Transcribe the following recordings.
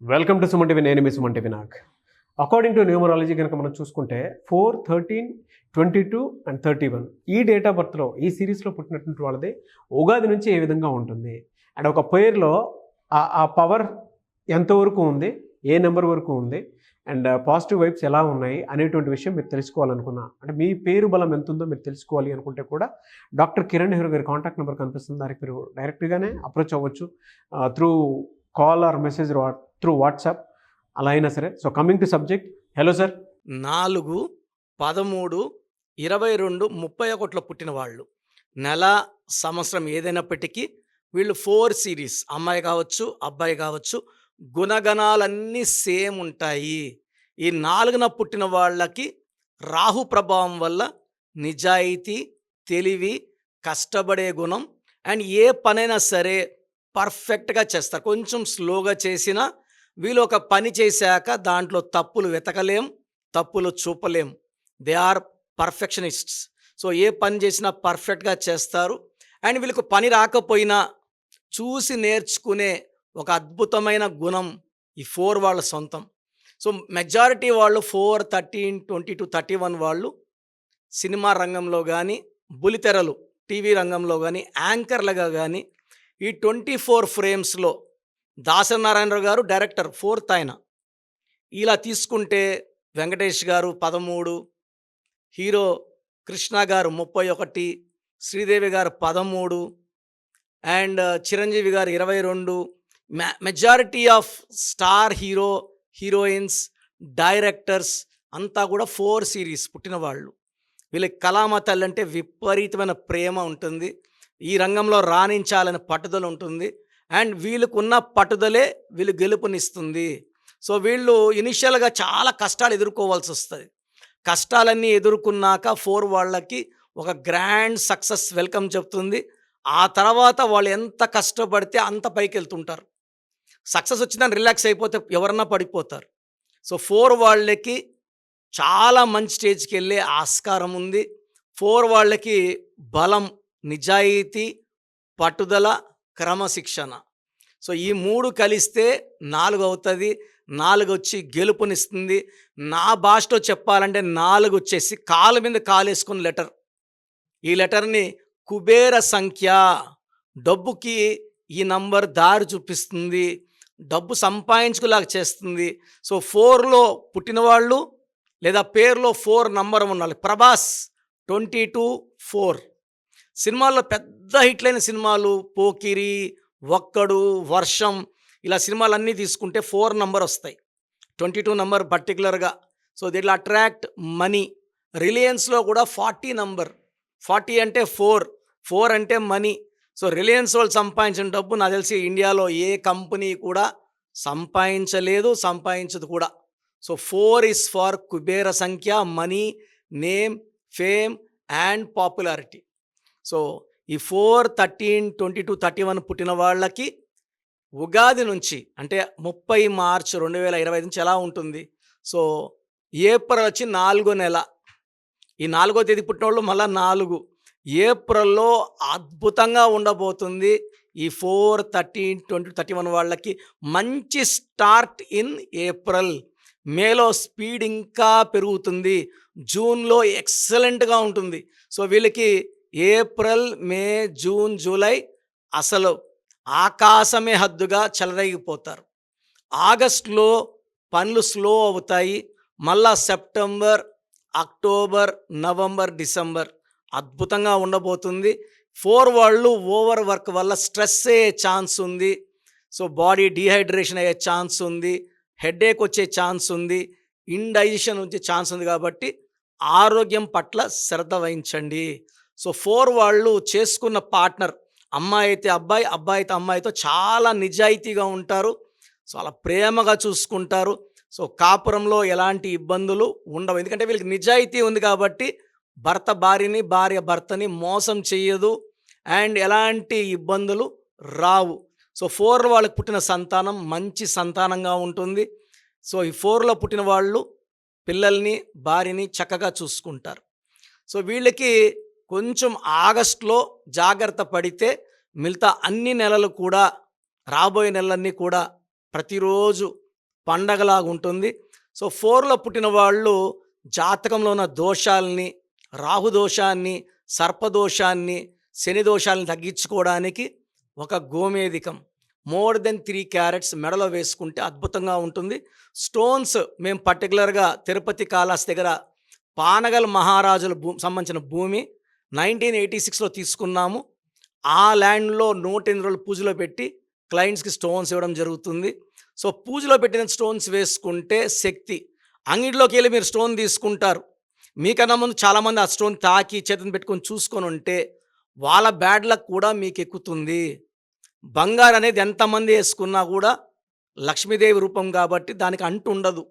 Welcome to Suman TV. నేను మీ Suman TV. According to numerology కనుక మనం చూసుకుంటే 4, 13, 22 అండ్ 31 ఈ డేట్ ఆఫ్ బర్త్లో ఈ సిరీస్లో పుట్టినటువంటి వాళ్ళది ఉగాది నుంచి ఏ విధంగా ఉంటుంది అండ్ ఒక పేరులో ఆ పవర్ ఎంతవరకు ఉంది, ఏ నెంబర్ వరకు ఉంది అండ్ పాజిటివ్ వైబ్స్ ఎలా ఉన్నాయి అనేటువంటి విషయం మీరు తెలుసుకోవాలనుకున్నా, అంటే మీ పేరు బలం ఎంత ఉందో మీరు తెలుసుకోవాలి అనుకుంటే కూడా డాక్టర్ కిరణ్ నెహ్రూ గారి కాంటాక్ట్ నెంబర్ కనిపిస్తుంది. దానికి మీరు డైరెక్ట్గానే అప్రోచ్ అవ్వచ్చు through call or message through WhatsApp అలా అయినా సరే. So coming to subject, hello sir. 4, 13, 22, 31 పుట్టిన వాళ్ళు, నెల సంవత్సరం ఏదైనప్పటికీ వీళ్ళు 4 సిరీస్, అమ్మాయి కావచ్చు అబ్బాయి కావచ్చు, గుణగణాలన్నీ సేమ్ ఉంటాయి. ఈ 4న పుట్టిన వాళ్ళకి రాహు ప్రభావం వల్ల నిజాయితీ, తెలివి, కష్టపడే గుణం అండ్ ఏ పనైనా సరే పర్ఫెక్ట్గా చేస్తారు. కొంచెం స్లోగా చేసినా వీళ్ళు ఒక పని చేశాక దాంట్లో తప్పులు వెతకలేం, తప్పులు చూపలేం. They are perfectionists. సో ఏ పని చేసినా పర్ఫెక్ట్గా చేస్తారు. అండ్ వీళ్ళకు పని రాకపోయినా చూసి నేర్చుకునే ఒక అద్భుతమైన గుణం ఈ 4 వాళ్ళ సొంతం. సో మెజారిటీ వాళ్ళు 4, 13, 22, 31 వాళ్ళు సినిమా రంగంలో కానీ, బులితెరలు టీవీ రంగంలో కానీ, యాంకర్లుగా కానీ ఈ 24 ఫ్రేమ్స్లో దాసనారాయణరావు గారు డైరెక్టర్ 4th ఆయన. ఇలా తీసుకుంటే వెంకటేష్ గారు 13, హీరో కృష్ణ గారు 31, శ్రీదేవి గారు 13 అండ్ చిరంజీవి గారు 22. Majority of star heroines, directors అంతా కూడా 4 సిరీస్ పుట్టిన వాళ్ళు. వీళ్ళకి కళామ తల్లి అంటే విపరీతమైన ప్రేమ ఉంటుంది. ఈ రంగంలో రాణించాలని పట్టుదల ఉంటుంది. అండ్ వీళ్ళకున్న పట్టుదలే వీళ్ళు గెలుపునిస్తుంది. సో వీళ్ళు ఇనిషియల్గా చాలా కష్టాలు ఎదుర్కోవాల్సి వస్తుంది. కష్టాలన్నీ ఎదుర్కొన్నాక 4 వాళ్ళకి ఒక గ్రాండ్ సక్సెస్ వెల్కమ్ చెప్తుంది. ఆ తర్వాత వాళ్ళు ఎంత కష్టపడితే అంత పైకి వెళ్తుంటారు. సక్సెస్ వచ్చిందని రిలాక్స్ అయిపోతే ఎవరన్నా పడిపోతారు. సో 4 వాళ్ళకి చాలా మంచి స్టేజ్కి వెళ్ళే ఆస్కారం ఉంది. 4 వాళ్ళకి బలం, నిజాయితీ, పట్టుదల, క్రమశిక్షణ. సో ఈ 3 కలిస్తే 4 అవుతుంది. 4 వచ్చి గెలుపునిస్తుంది. నా భాషలో చెప్పాలంటే 4 వచ్చేసి కాలు మీద కాలేసుకున్న లెటర్. ఈ లెటర్ని కుబేర సంఖ్య. డబ్బుకి ఈ నంబర్ దారి చూపిస్తుంది, డబ్బు సంపాదించుకులాగా చేస్తుంది. సో 4లో పుట్టిన వాళ్ళు లేదా పేరులో 4 నంబర్ ఉన్న ప్రభాస్ 22, 4 సినిమాల్లో పెద్ద హిట్లైన సినిమాలు పోకిరి, ఒక్కడు, వర్షం ఇలా సినిమాలన్నీ తీసుకుంటే 4 నంబర్ వస్తాయి. 22 నంబర్ పర్టికులర్గా. సో దీంట్లో అట్రాక్ట్ మనీ. రిలయన్స్లో కూడా 40 నంబర్. 40 అంటే 4 అంటే మనీ. సో రిలయన్స్ వాళ్ళు సంపాదించిన డబ్బు నాకు తెలిసి ఇండియాలో ఏ కంపెనీ కూడా సంపాదించదు కూడా. సో 4 ఈజ్ ఫార్ కుబేర సంఖ్య, money, name, fame and popularity. So ఈ 4, 13, 22, 31 పుట్టిన వాళ్ళకి ఉగాది నుంచి అంటే 30 మార్చ్ 2025 నుంచి ఎలా ఉంటుంది? సో ఏప్రిల్ వచ్చి 4వ నెల. ఈ 4వ తేదీ పుట్టిన వాళ్ళు మళ్ళీ 4 ఏప్రిల్లో అద్భుతంగా ఉండబోతుంది. ఈ 4, 13, 20, 31 వాళ్ళకి మంచి స్టార్ట్ ఇన్ ఏప్రిల్. మేలో స్పీడ్ ఇంకా పెరుగుతుంది. జూన్లో ఎక్సలెంట్గా ఉంటుంది. సో వీళ్ళకి ఏప్రిల్, మే, జూన్, జూలై అసలు ఆకాశమే హద్దుగా చెలరేగిపోతారు. ఆగస్టులో పనులు స్లో అవుతాయి. మళ్ళా సెప్టెంబర్, అక్టోబర్, నవంబర్, డిసెంబర్ అద్భుతంగా ఉండబోతుంది. 4 వాళ్ళు ఓవర్ వర్క్ వల్ల స్ట్రెస్ అయ్యే ఛాన్స్ ఉంది. సో బాడీ డీహైడ్రేషన్ అయ్యే ఛాన్స్ ఉంది, హెడేక్ వచ్చే ఛాన్స్ ఉంది, ఇండైజెషన్ వచ్చే ఛాన్స్ ఉంది. కాబట్టి ఆరోగ్యం పట్ల శ్రద్ధ వహించండి. సో 4 వాళ్ళు చేసుకున్న పార్ట్నర్, అమ్మాయి అయితే అబ్బాయి, అబ్బాయి అయితే అమ్మాయితో చాలా నిజాయితీగా ఉంటారు. సో అలా ప్రేమగా చూసుకుంటారు. సో కాపురంలో ఎలాంటి ఇబ్బందులు ఉండవు. ఎందుకంటే వీళ్ళకి నిజాయితీ ఉంది కాబట్టి భర్త భార్యని, భార్య భర్తని మోసం చెయ్యదు అండ్ ఎలాంటి ఇబ్బందులు రావు. సో 4 వాళ్ళకి పుట్టిన సంతానం మంచి సంతానంగా ఉంటుంది. సో ఈ 4లో పుట్టిన వాళ్ళు పిల్లల్ని, భార్యని చక్కగా చూసుకుంటారు. సో వీళ్ళకి కొంచెం ఆగస్టులో జాగ్రత్త పడితే మిగతా అన్ని నెలలు కూడా, రాబోయే నెలలన్నీ కూడా ప్రతిరోజు పండగలాగా ఉంటుంది. సో 4లో పుట్టిన వాళ్ళు జాతకంలో ఉన్న దోషాల్ని, రాహుదోషాన్ని, సర్పదోషాన్ని, శని దోషాలను తగ్గించుకోవడానికి ఒక గోమేధికం మోర్ దెన్ 3 క్యారెట్స్ మెడలో వేసుకుంటే అద్భుతంగా ఉంటుంది. స్టోన్స్ మేము పర్టికులర్గా తిరుపతి కాళహస్తి దగ్గర పానగల్ మహారాజుల సంబంధించిన భూమి 1986లో తీసుకున్నాము. ఆ ల్యాండ్లో 108 రోజులు పూజలో పెట్టి క్లయింట్స్కి స్టోన్స్ ఇవ్వడం జరుగుతుంది. సో పూజలో పెట్టిన స్టోన్స్ వేసుకుంటే శక్తి. అంగిట్లోకి వెళ్ళి మీరు స్టోన్ తీసుకుంటారు, మీకన్నా ముందు చాలామంది ఆ స్టోన్ తాకి చేతిని పెట్టుకొని చూసుకొని ఉంటే వాళ్ళ బ్యాడ్ లక్ కూడా మీకు ఎక్కుతుంది. బంగారు అనేది ఎంతమంది వేసుకున్నా కూడా లక్ష్మీదేవి రూపం కాబట్టి దానికి అంటు ఉండదు.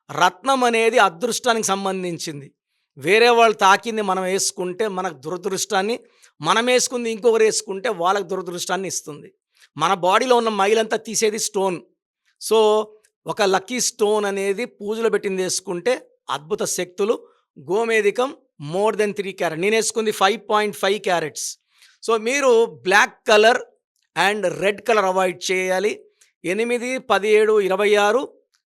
రత్నం అనేది అదృష్టానికి సంబంధించింది. వేరే వాళ్ళు తాకింది మనం వేసుకుంటే మనకు దురదృష్టాన్ని, మనం వేసుకుంది ఇంకొకరు వేసుకుంటే వాళ్ళకి దురదృష్టాన్ని ఇస్తుంది. మన బాడీలో ఉన్న మైలంతా తీసేది స్టోన్. సో ఒక లక్కీ స్టోన్ అనేది పూజలో పెట్టింది వేసుకుంటే అద్భుత శక్తులు. గోమేధికం మోర్ దెన్ 3 క్యారెట్, నేను వేసుకుంది 5.5 క్యారెట్స్. సో మీరు black colour and red colour avoid చేయాలి. 8, 17, 26,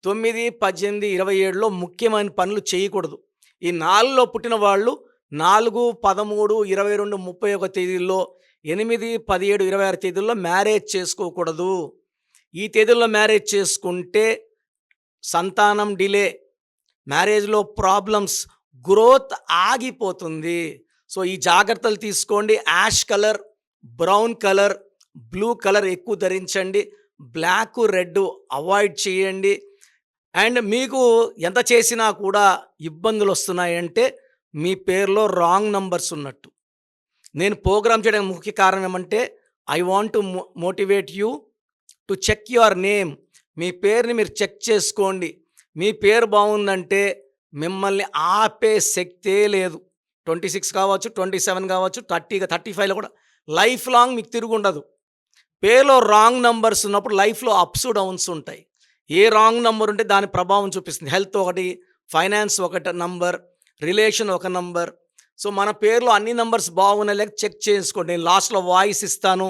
9, 18, 27లో ముఖ్యమైన పనులు చేయకూడదు. ఈ 4లో పుట్టిన వాళ్ళు 4, 13, 22, 31 తేదీల్లో, 8, 17, 26 తేదీల్లో మ్యారేజ్ చేసుకోకూడదు. ఈ తేదీల్లో మ్యారేజ్ చేసుకుంటే సంతానం డిలే, మ్యారేజ్లో ప్రాబ్లమ్స్, గ్రోత్ ఆగిపోతుంది. సో ఈ జాగ్రత్తలు తీసుకోండి. Ash colour, brown colour, blue colour ఎక్కువ ధరించండి. బ్లాక్, రెడ్ అవాయిడ్ చేయండి. అండ్ మీకు ఎంత చేసినా కూడా ఇబ్బందులు వస్తున్నాయంటే మీ పేరులో రాంగ్ నంబర్స్ ఉన్నట్టు. నేను ప్రోగ్రామ్ చేయడానికి ముఖ్య కారణం ఏమంటే I want to motivate you to check your name. మీ పేరుని మీరు చెక్ చేసుకోండి. మీ పేరు బాగుందంటే మిమ్మల్ని ఆపే శక్తే లేదు. 26 కావచ్చు, 27 కావచ్చు, 30, 35లో కూడా లైఫ్ లాంగ్ మీకు తిరుగుండదు. పేరులో రాంగ్ నంబర్స్ ఉన్నప్పుడు లైఫ్లో అప్స్ డౌన్స్ ఉంటాయి. ఏ రాంగ్ నంబర్ ఉంటే దాని ప్రభావం చూపిస్తుంది. హెల్త్ ఒకటి, ఫైనాన్స్ ఒక నంబర్, రిలేషన్ ఒక నంబర్. సో మన పేరులో అన్ని నంబర్స్ బాగున్నాయి లేక చెక్ చేసుకోండి. నేను లాస్ట్లో వాయిస్ ఇస్తాను,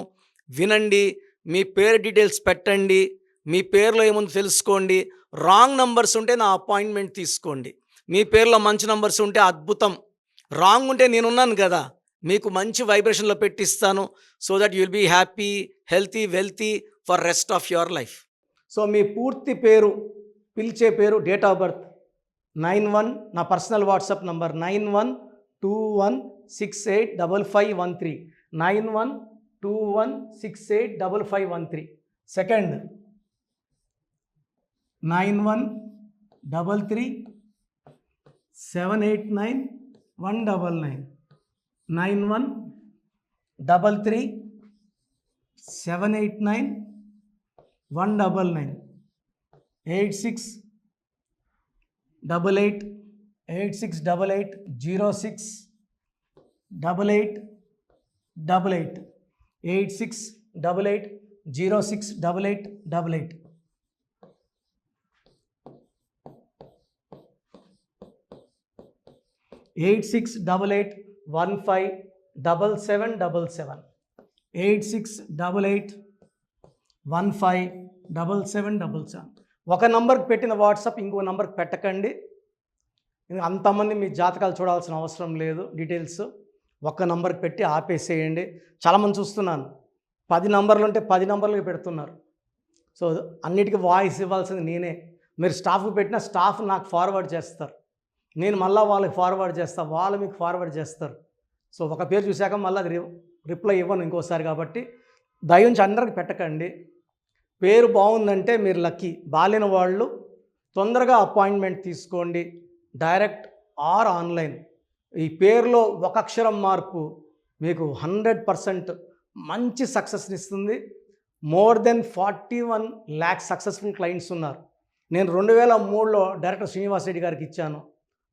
వినండి. మీ పేరు డీటెయిల్స్ పెట్టండి, మీ పేరులో ఏముందో తెలుసుకోండి. రాంగ్ నంబర్స్ ఉంటే నా అపాయింట్మెంట్ తీసుకోండి. మీ పేరులో మంచి నంబర్స్ ఉంటే అద్భుతం. రాంగ్ ఉంటే నేనున్నాను కదా, మీకు మంచి వైబ్రేషన్లో పెట్టిస్తాను. So that you will be happy, healthy, wealthy for rest of your life. So మీ పూర్తి పేరు, పిలిచే పేరు, డేట్ ఆఫ్ బర్త్ 91, నా personal WhatsApp number 9121685513, 9121685513. Second 9133789199, 9133789199, 868886880688, 8688068888. Eight 8688157777, 8688157777. ఒక నంబర్కి పెట్టిన వాట్సాప్ ఇంకో నంబర్కి పెట్టకండి. అంతమంది మీ జాతకాలు చూడాల్సిన అవసరం లేదు. డీటెయిల్స్ ఒక్క నంబర్కి పెట్టి ఆపేసేయండి. చాలామంది చూస్తున్నాను 10 నంబర్లు ఉంటే 10 నంబర్లకి పెడుతున్నారు. సో అన్నిటికీ వాయిస్ ఇవ్వాల్సింది నేనే. మీరు స్టాఫ్కి పెట్టిన స్టాఫ్ నాకు ఫార్వర్డ్ చేస్తారు, నేను మళ్ళీ వాళ్ళకి ఫార్వర్డ్ చేస్తాను, వాళ్ళు మీకు ఫార్వర్డ్ చేస్తారు. సో ఒక పేరు చూశాక మళ్ళీ అది రిప్లై ఇవ్వను ఇంకోసారి. కాబట్టి దయించి అందరికి పెట్టకండి. పేరు బాగుందంటే మీరు లక్కీ. బాలేని వాళ్ళు తొందరగా అపాయింట్మెంట్ తీసుకోండి, డైరెక్ట్ ఆర్ ఆన్లైన్. ఈ పేరులో ఒక అక్షరం మార్పు మీకు 100% మంచి సక్సెస్ని ఇస్తుంది. More than 41 lakh successful clients ఉన్నారు. నేను 2003లో డైరెక్టర్ శ్రీనివాస్ రెడ్డి గారికి ఇచ్చాను.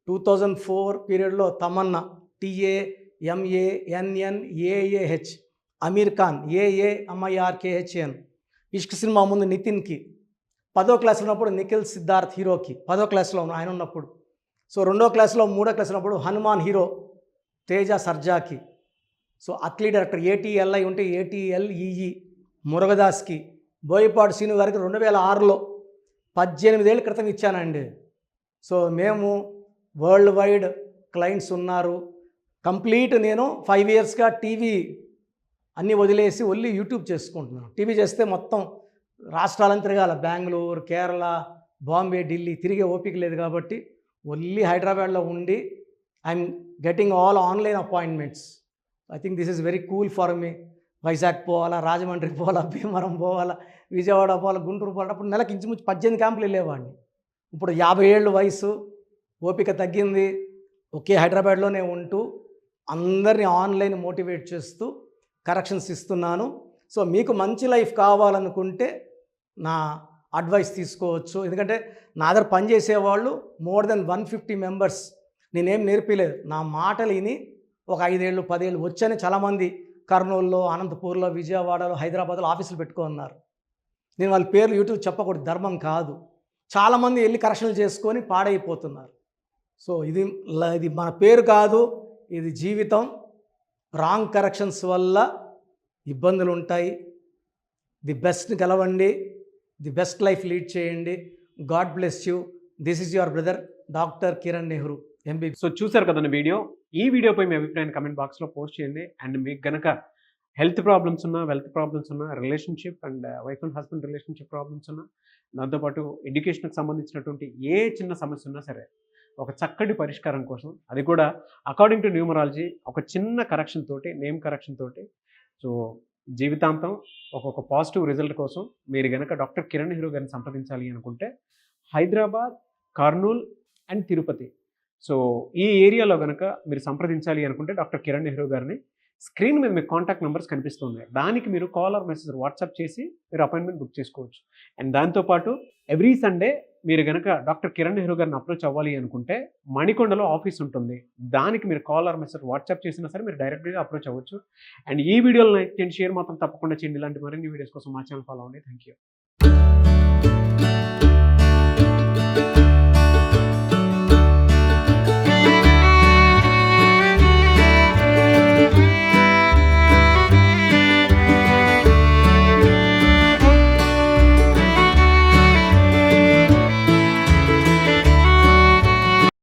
2004 పీరియడ్లో తమన్నా, TAMANNAAH, అమీర్ ఖాన్, AAMIRKHN, ఇష్క్ సినిమా ముందు నితిన్కి, 10వ క్లాస్ ఉన్నప్పుడు నిఖిల్ సిద్ధార్థ్ హీరోకి, 10వ క్లాస్లో ఆయన ఉన్నప్పుడు. సో 2వ క్లాస్లో 3వ క్లాస్ ఉన్నప్పుడు హనుమాన్ హీరో తేజ సర్జాకి. సో అట్లీ డైరెక్టర్ ATLI ఉంటే ATLEE మురుగదాస్కి, బోయపాటి శ్రీను గారికి 2006లో 18 ఏళ్ళ క్రితం ఇచ్చానండి. సో మేము వరల్డ్ వైడ్ క్లయింట్స్ ఉన్నారు. కంప్లీట్ నేను 5 ఇయర్స్గా టీవీ అన్నీ వదిలేసి ఓన్లీ యూట్యూబ్ చేసుకుంటున్నాను. టీవీ చేస్తే మొత్తం రాష్ట్రాలను తిరగాల, బెంగళూరు, కేరళ, బాంబే, ఢిల్లీ తిరిగే ఓపిక లేదు కాబట్టి ఓన్లీ హైదరాబాద్లో ఉండి I'm getting all online appointments. I think this is very cool for me. Vizag పోవాలా, రాజమండ్రి పోవాలా, భీమవరం పోవాలా, విజయవాడ పోవాలా, గుంటూరు పోవాలా. అప్పుడు నెలకు ఇంచుమించు 18 క్యాంపులు వెళ్ళేవాడిని. ఇప్పుడు 50 ఏళ్ళు వయసు, ఓపిక తగ్గింది. ఒకే హైదరాబాద్లోనే ఉంటూ అందరినీ ఆన్లైన్ మోటివేట్ చేస్తూ కరెక్షన్స్ ఇస్తున్నాను. సో మీకు మంచి లైఫ్ కావాలనుకుంటే నా అడ్వైస్ తీసుకోవచ్చు. ఎందుకంటే నా దగ్గర పనిచేసేవాళ్ళు మోర్ దెన్ 150 మెంబర్స్. నేనేం నేర్పిలేదు, నా మాటలు విని ఒక 5 ఏళ్ళు 10 ఏళ్ళు వచ్చని చాలామంది కర్నూలులో, అనంతపూర్లో, విజయవాడలో, హైదరాబాద్లో ఆఫీసులు పెట్టుకున్నారు. నేను వాళ్ళ పేర్లు యూట్యూబ్ చెప్పకూడదు, ధర్మం కాదు. చాలామంది వెళ్ళి కరెక్షన్లు చేసుకొని పాడైపోతున్నారు. సో ఇది మన పేరు కాదు, ఇది జీవితం. రాంగ్ కరెక్షన్స్ వల్ల ఇబ్బందులు ఉంటాయి. ది బెస్ట్ గెలవండి, ది బెస్ట్ లైఫ్ లీడ్ చేయండి. God bless you. This is your brother doctor Kiran Nehru, MBB. So చూసారు కదండి వీడియో. ఈ వీడియోపై మీ అభిప్రాయాన్ని కమెంట్ బాక్స్లో పోస్ట్ చేయండి. అండ్ మీకు కనుక హెల్త్ ప్రాబ్లమ్స్ ఉన్నా, వెల్త్ ప్రాబ్లమ్స్ ఉన్నా, relationship and wife and husband relationship problems ఉన్నా, దాంతోపాటు ఎడ్యుకేషన్కి సంబంధించినటువంటి ఏ చిన్న సమస్య ఉన్నా సరే ఒక చక్కటి పరిష్కారం కోసం, అది కూడా అకార్డింగ్ టు న్యూమరాలజీ ఒక చిన్న కరెక్షన్ తోటి, నేమ్ కరెక్షన్ తోటి, సో జీవితాంతం ఒక పాజిటివ్ రిజల్ట్ కోసం మీరు కనుక డాక్టర్ కిరణ్ నెహ్రూ గారిని సంప్రదించాలి అనుకుంటే హైదరాబాద్, కర్నూల్ అండ్ తిరుపతి, సో ఈ ఏరియాలో కనుక మీరు సంప్రదించాలి అనుకుంటే డాక్టర్ కిరణ్ నెహ్రూ గారిని స్క్రీన్ మీద మీకు కాంటాక్ట్ నెంబర్స్ కనిపిస్తున్నాయి. దానికి మీరు కాల్ ఆర్ మెసేజ్ వాట్సాప్ చేసి మీరు అపాయింట్మెంట్ బుక్ చేసుకోవచ్చు. అండ్ దాంతోపాటు ఎవ్రీ సండే మీరు కనుక డాక్టర్ కిరణ్ నెహ్రూ గారిని అప్రోచ్ అవ్వాలి అనుకుంటే మణికొండలో ఆఫీస్ ఉంటుంది. దానికి మీరు కాల్ ఆర్ మెసేజ్ వాట్సాప్ చేసినా సరే మీరు డైరెక్ట్గా అప్రోచ్ అవ్వచ్చు. అండ్ ఈ వీడియోలో లైక్ చేయండి, షేర్ మాత్రం తప్పకుండా చేయండి. ఇలాంటి మరిన్ని వీడియోస్ కోసం మా ఛానల్ ఫాలో అవ్వండి. Thank you.